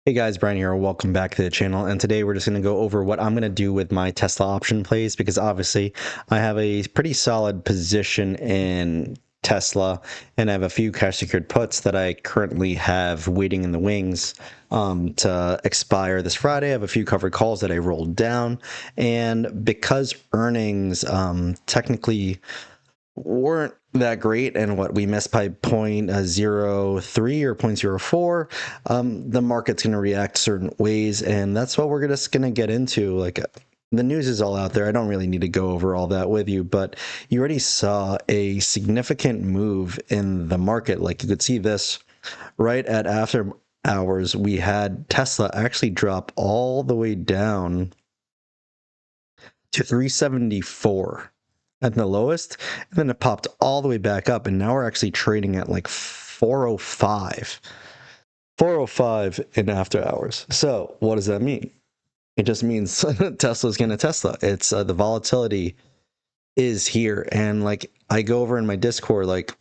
Hey guys, Brian here. Welcome back to the channel. And today we're just going to go over what I'm going to do with my Tesla option plays because obviously I have a pretty solid position in Tesla and I have a few cash secured puts that I currently have waiting in the wings to expire this Friday. I have a few covered calls that I rolled down. And because earnings technically weren't that great and what we missed by 0.03 or 0.04, the market's going to react certain ways, and that's what we're just going to get into. Like, the news is all out there. I don't really need to go over all that with you, but you already saw a significant move in the market. Like, you could see this right at after hours. We had Tesla actually drop all the way down to 374 at the lowest, and then it popped all the way back up, and now we're actually trading at like 405 in after hours. So what does that mean? It just means Tesla's gonna Tesla. It's the volatility is here, and like I go over in my Discord, like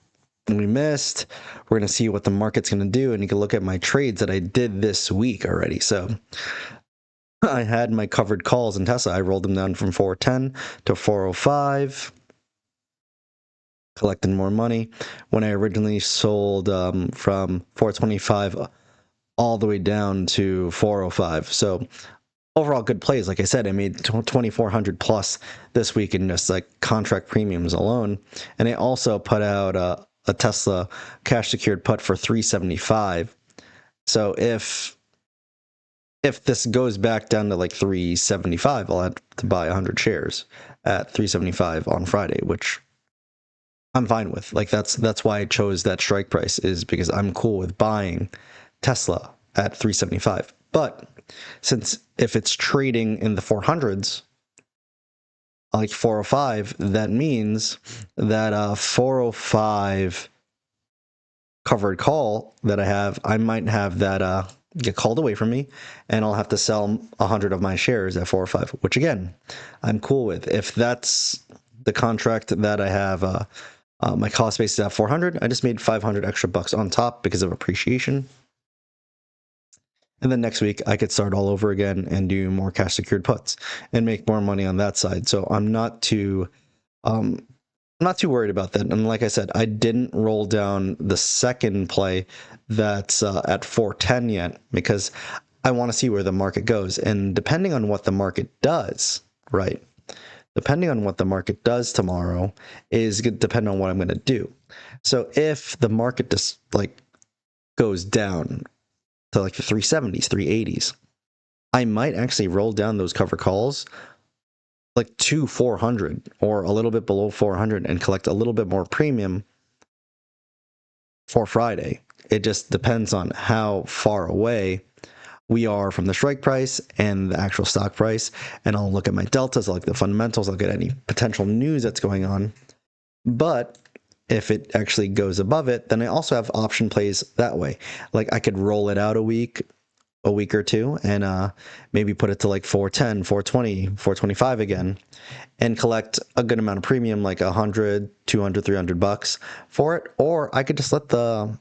we missed, we're gonna see what the market's gonna do, and you can look at my trades that I did this week already. So I had my covered calls in Tesla. I rolled them down from 410 to 405, collecting more money. When I originally sold from 425 all the way down to 405. So overall good plays. Like I said, I made 2,400 plus this week in just like contract premiums alone. And I also put out a Tesla cash secured put for 375. So if this goes back down to like 375, I'll have to buy 100 shares at 375 on Friday, which I'm fine with. Like that's why I chose that strike price, is because I'm cool with buying Tesla at 375. But since if it's trading in the 400s, like 405, that means that 405 covered call that I might have that get called away from me, and I'll have to sell 100 of my shares at 405, which again, I'm cool with. If that's the contract that I have, my cost base is at 400. I just made 500 extra bucks on top because of appreciation. And then next week I could start all over again and do more cash secured puts and make more money on that side. So I'm not too worried about that. And like I said, I didn't roll down the second play that's at 410 yet because I want to see where the market goes. And depending on what the market does, right? Depending on what the market does tomorrow is going to depend on what I'm going to do. So if the market just like goes down to like the 370s, 380s, I might actually roll down those cover calls like to 400 or a little bit below 400 and collect a little bit more premium for Friday. It just depends on how far away we are from the strike price and the actual stock price. And I'll look at my deltas, I'll look at the fundamentals, I'll look at any potential news that's going on. But if it actually goes above it, then I also have option plays that way. Like I could roll it out a week or two, and maybe put it to like 410, 420, 425 again, and collect a good amount of premium, like 100, 200, 300 bucks for it. Or I could just let the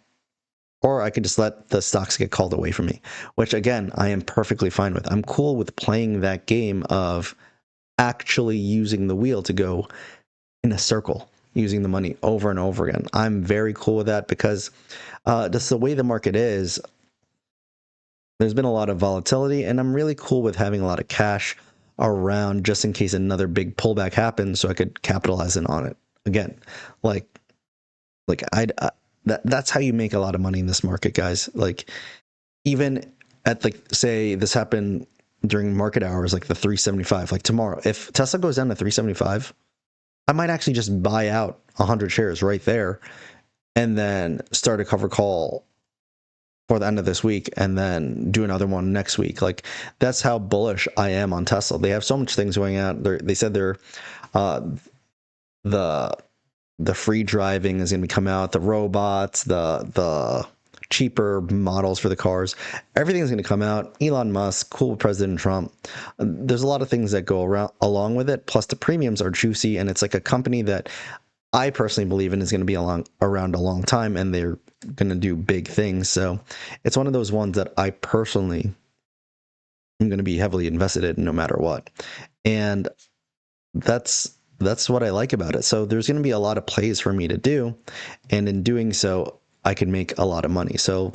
stocks get called away from me, which again, I am perfectly fine with. I'm cool with playing that game of actually using the wheel to go in a circle, using the money over and over again. I'm very cool with that because just the way the market is, there's been a lot of volatility, and I'm really cool with having a lot of cash around just in case another big pullback happens, so I could capitalize on it again. That's how you make a lot of money in this market, guys. Like even at like say this happened during market hours, like the 375. Like tomorrow, if Tesla goes down to 375, I might actually just buy out 100 shares right there, and then start a cover call for the end of this week and then do another one next week. Like that's how bullish I am on Tesla. They have so much things going on. They said they're the free driving is going to come out, the robots, the cheaper models for the cars, everything's going to come out. Elon Musk, cool with President Trump. There's a lot of things that go around along with it. Plus the premiums are juicy, and it's like a company that I personally believe in is going to be around a long time, and they're going to do big things. So it's one of those ones that I personally am going to be heavily invested in no matter what. And that's what I like about it. So there's going to be a lot of plays for me to do, and in doing so, I can make a lot of money. So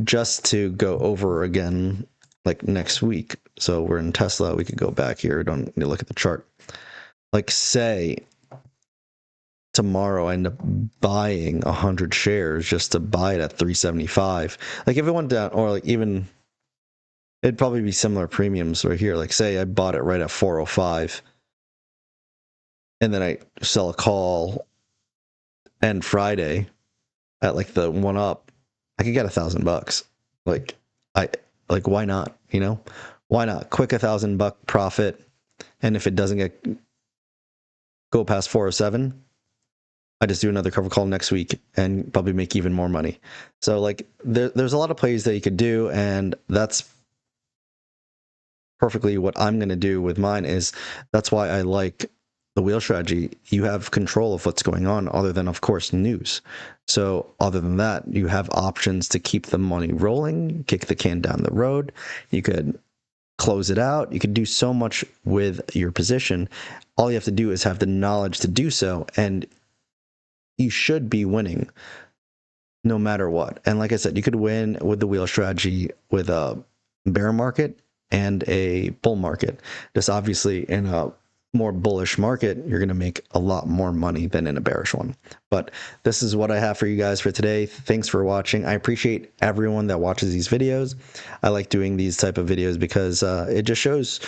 just to go over again, like next week. So we're in Tesla. We could go back here. Don't need to look at the chart. Like say tomorrow I end up buying 100 shares just to buy it at 375. Like if it went down, or like even it'd probably be similar premiums right here. Like say I bought it right at 405, and then I sell a call and Friday at like the one up, I could get $1,000. Like I like why not? You know, why not? Quick $1,000 profit, and if it doesn't go past 407, I just do another cover call next week and probably make even more money. So like there's a lot of plays that you could do, and that's perfectly what I'm going to do with mine. Is that's why I like the wheel strategy. You have control of what's going on, other than of course news. So other than that, you have options to keep the money rolling, kick the can down the road. You could close it out. You could do so much with your position. All you have to do is have the knowledge to do so, and you should be winning no matter what. And like I said, you could win with the wheel strategy with a bear market and a bull market. Just obviously in a more bullish market, you're going to make a lot more money than in a bearish one. But this is what I have for you guys for today. Thanks for watching. I appreciate everyone that watches these videos. I like doing these type of videos because it just shows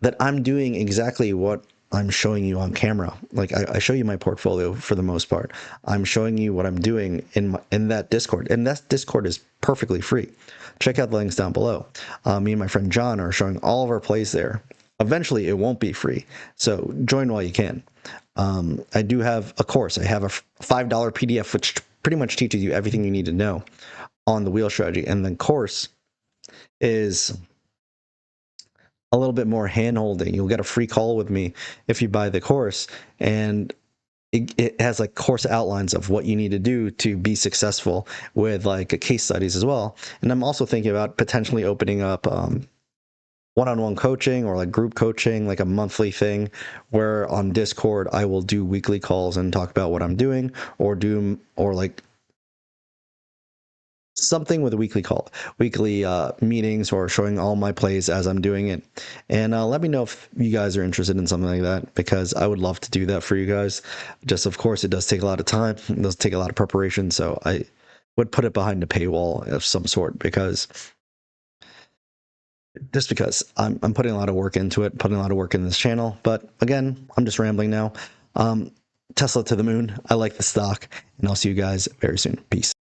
that I'm doing exactly what I'm showing you on camera. Like I show you my portfolio for the most part. I'm showing you what I'm doing in that Discord, and that Discord is perfectly free. Check out the links down below. Me and my friend John are showing all of our plays there. Eventually, it won't be free, so join while you can. I do have a course. I have a $5 PDF which pretty much teaches you everything you need to know on the wheel strategy, and the course is a little bit more hand-holding. You'll get a free call with me if you buy the course, and it has like course outlines of what you need to do to be successful with like case studies as well. And I'm also thinking about potentially opening up one-on-one coaching or like group coaching, like a monthly thing where on Discord I will do weekly calls and talk about what I'm doing, or like something with a weekly meetings, or showing all my plays as I'm doing it. And let me know if you guys are interested in something like that, because I would love to do that for you guys. Just of course it does take a lot of time, it does take a lot of preparation, so I would put it behind a paywall of some sort, because I'm putting a lot of work into it, putting a lot of work in this channel. But again, I'm just rambling now. Tesla to the moon. I like the stock, and I'll see you guys very soon. Peace.